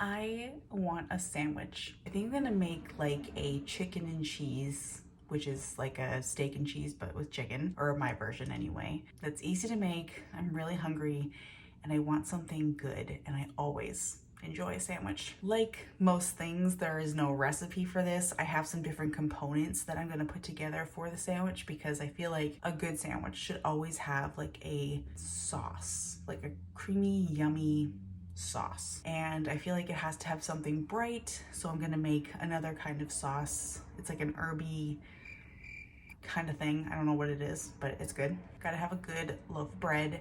I want a sandwich. I think I'm gonna make like a chicken and cheese, which is like a steak and cheese but with chicken, or my version anyway. That's easy to make. I'm really hungry and I want something good, and I always enjoy a sandwich. Like most things, there is no recipe for this. I have some different components that I'm gonna put together for the sandwich because I feel like a good sandwich should always have like a sauce, like a creamy, yummy sauce. And I feel like it has to have something bright, so I'm gonna make another kind of sauce. It's like an herby kind of thing. I don't know what it is, but it's good. Gotta have a good loaf of bread.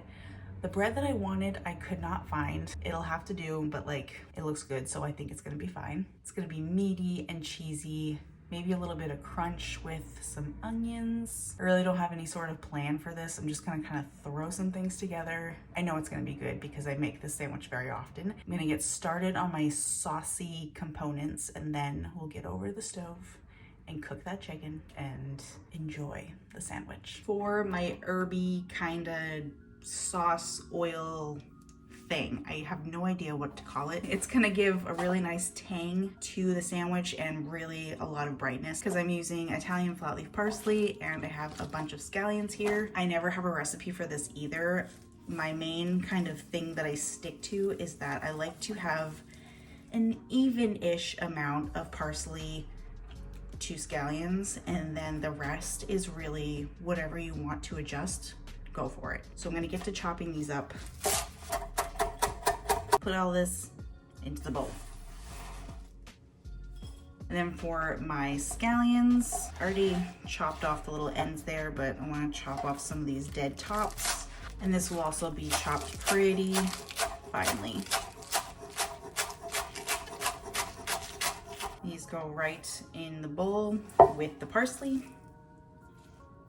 The bread that I wanted, I could not find. It'll have to do, but like, it looks good, so I think it's gonna be fine. It's gonna be meaty and cheesy, maybe a little bit of crunch with some onions. I really don't have any sort of plan for this. I'm just gonna kind of throw some things together. I know it's gonna be good because I make this sandwich very often. I'm gonna get started on my saucy components, and then we'll get over to the stove and cook that chicken and enjoy the sandwich. For my herby kind of sauce oil thing, I have no idea what to call it. It's gonna give a really nice tang to the sandwich and really a lot of brightness because I'm using Italian flat leaf parsley and I have a bunch of scallions here. I never have a recipe for this either. My main kind of thing that I stick to is that I like to have an even-ish amount of parsley to scallions, and then the rest is really whatever you want to adjust, go for it. So I'm gonna get to chopping these up. Put all this into the bowl. And then for my scallions, I already chopped off the little ends there, but I wanna chop off some of these dead tops. And this will also be chopped pretty finely. These go right in the bowl with the parsley.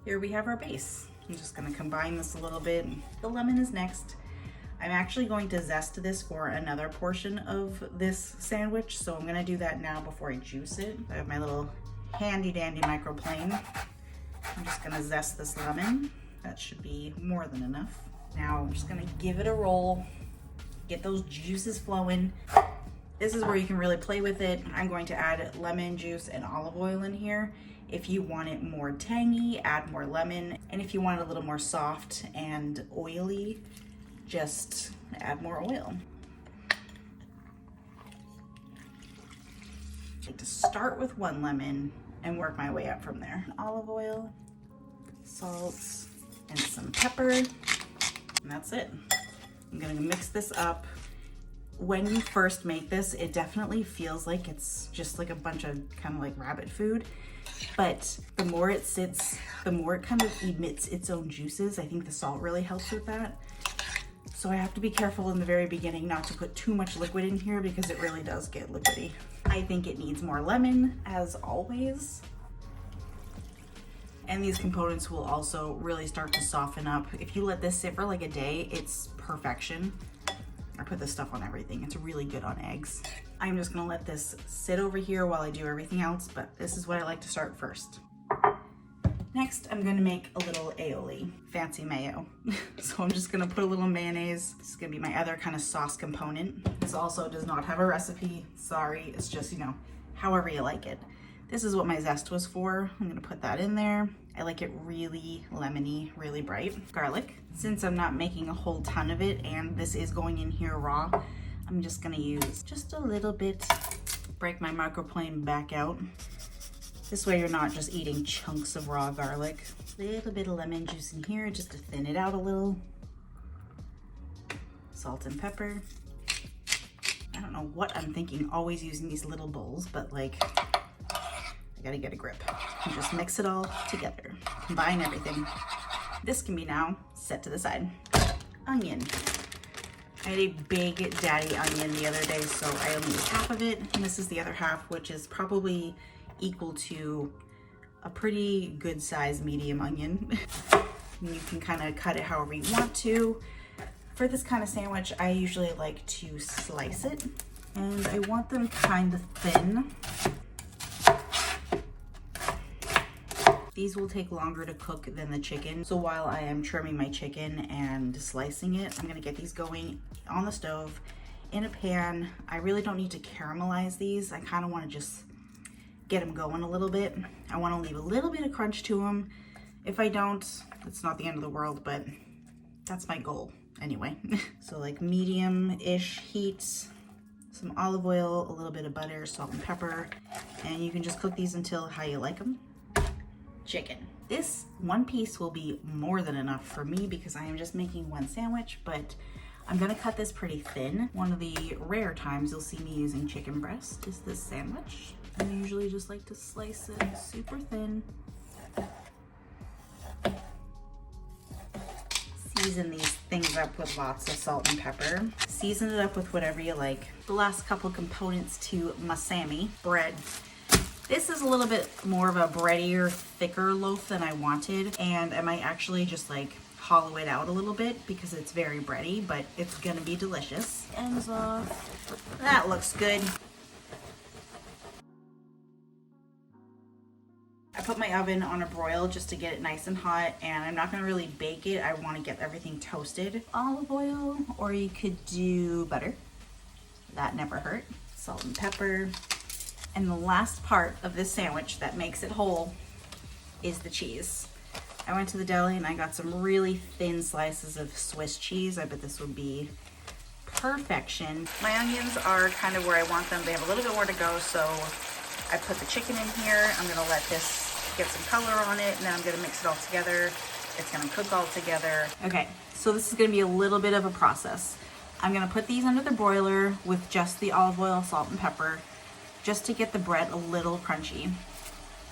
Here we have our base. I'm just gonna combine this a little bit. The lemon is next. I'm actually going to zest this for another portion of this sandwich, so I'm gonna do that now before I juice it. I have my little handy dandy microplane. I'm just gonna zest this lemon. That should be more than enough. Now I'm just gonna give it a roll, get those juices flowing. This is where you can really play with it. I'm going to add lemon juice and olive oil in here. If you want it more tangy, add more lemon. And if you want it a little more soft and oily, just add more oil. I like to start with one lemon and work my way up from there. Olive oil, salt, and some pepper, and that's it. I'm gonna mix this up. When you first make this, it definitely feels like it's just like a bunch of kind of like rabbit food. But the more it sits, the more it kind of emits its own juices. I think the salt really helps with that. So I have to be careful in the very beginning not to put too much liquid in here because it really does get liquidy. I think it needs more lemon, as always. And these components will also really start to soften up. If you let this sit for like a day, it's perfection. I put this stuff on everything. It's really good on eggs. I'm just gonna let this sit over here while I do everything else, but this is what I like to start first. Next, I'm gonna make a little aioli, fancy mayo. So I'm just gonna put a little mayonnaise. This is gonna be my other kind of sauce component. This also does not have a recipe, sorry. It's just, you know, however you like it. This is what my zest was for. I'm gonna put that in there. I like it really lemony, really bright. Garlic. Since I'm not making a whole ton of it and this is going in here raw, I'm just gonna use just a little bit, break my microplane back out. This way you're not just eating chunks of raw garlic. A little bit of lemon juice in here just to thin it out a little. Salt and pepper. I don't know what I'm thinking, always using these little bowls, but like, I gotta get a grip. And just mix it all together. Combine everything. This can be now set to the side. Onion. I had a big daddy onion the other day, so I only used half of it. And this is the other half, which is probably equal to a pretty good size medium onion. And you can kind of cut it however you want to. For this kind of sandwich, I usually like to slice it. And I want them kind of thin. These will take longer to cook than the chicken. So while I am trimming my chicken and slicing it, I'm gonna get these going on the stove in a pan. I really don't need to caramelize these. I kind of want to just get them going a little bit. I want to leave a little bit of crunch to them. If I don't, it's not the end of the world, but that's my goal anyway. So like medium-ish heat, some olive oil, a little bit of butter, salt and pepper, and you can just cook these until how you like them. Chicken. This one piece will be more than enough for me because I am just making one sandwich, but I'm gonna cut this pretty thin. One of the rare times you'll see me using chicken breast is this sandwich. I usually just like to slice it super thin. Season these things up with lots of salt and pepper. Season it up with whatever you like. The last couple components to masami, bread. This is a little bit more of a breadier, thicker loaf than I wanted, and I might actually just like hollow it out a little bit because it's very bready, but it's gonna be delicious. Ends off. That looks good. I put my oven on a broil just to get it nice and hot, and I'm not gonna really bake it. I wanna get everything toasted. Olive oil, or you could do butter. That never hurt. Salt and pepper. And the last part of this sandwich that makes it whole is the cheese. I went to the deli and I got some really thin slices of Swiss cheese. I bet this would be perfection. My onions are kind of where I want them. They have a little bit more to go, so I put the chicken in here. I'm gonna let this get some color on it, and then I'm gonna mix it all together. It's gonna cook all together. Okay, so this is gonna be a little bit of a process. I'm gonna put these under the broiler with just the olive oil, salt, and pepper, just to get the bread a little crunchy.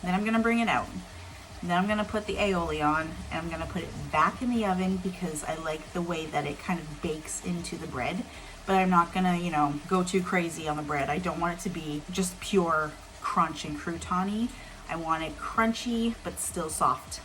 Then I'm gonna bring it out. Then I'm gonna put the aioli on, and I'm gonna put it back in the oven because I like the way that it kind of bakes into the bread, but I'm not gonna, you know, go too crazy on the bread. I don't want it to be just pure crunch and crouton-y. I want it crunchy, but still soft.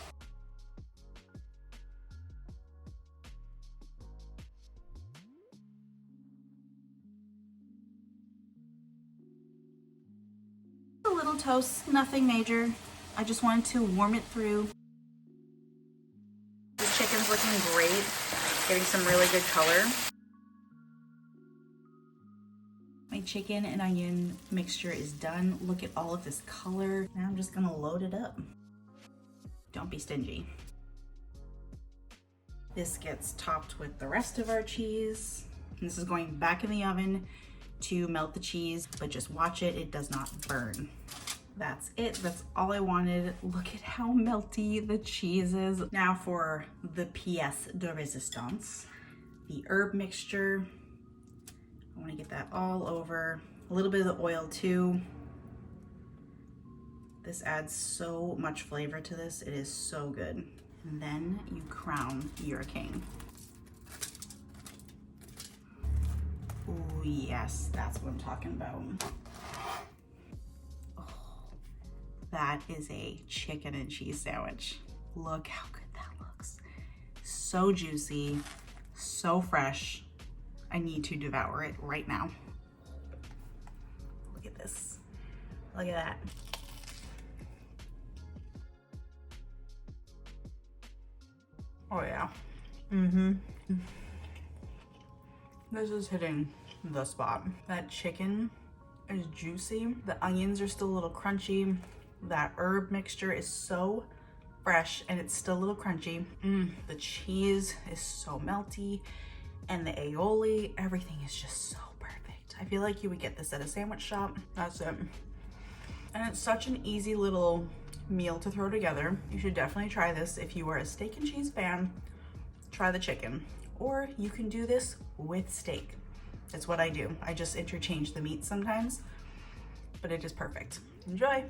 A little toast, nothing major. I just wanted to warm it through. The chicken's looking great, getting some really good color. My chicken and onion mixture is done. Look at all of this color. Now I'm just gonna load it up. Don't be stingy. This gets topped with the rest of our cheese. This is going back in the oven to melt the cheese, but just watch it, it does not burn. That's it, that's all I wanted. Look at how melty the cheese is. Now for the pièce de résistance, the herb mixture. I want to get that all over. A little bit of the oil too. This adds so much flavor to this. It is so good. And then you crown your king. Oh yes, that's what I'm talking about. Oh, that is a chicken and cheese sandwich. Look how good that looks. So juicy, so fresh. I need to devour it right now. Look at this. Look at that. Oh yeah. This is hitting the spot. That chicken is juicy. The onions are still a little crunchy. That herb mixture is so fresh and it's still a little crunchy. The cheese is so melty. And the aioli, everything is just so perfect. I feel like you would get this at a sandwich shop. That's it. And it's such an easy little meal to throw together. You should definitely try this. If you are a steak and cheese fan, try the chicken. Or you can do this with steak. That's what I do. I just interchange the meat sometimes, but it is perfect. Enjoy.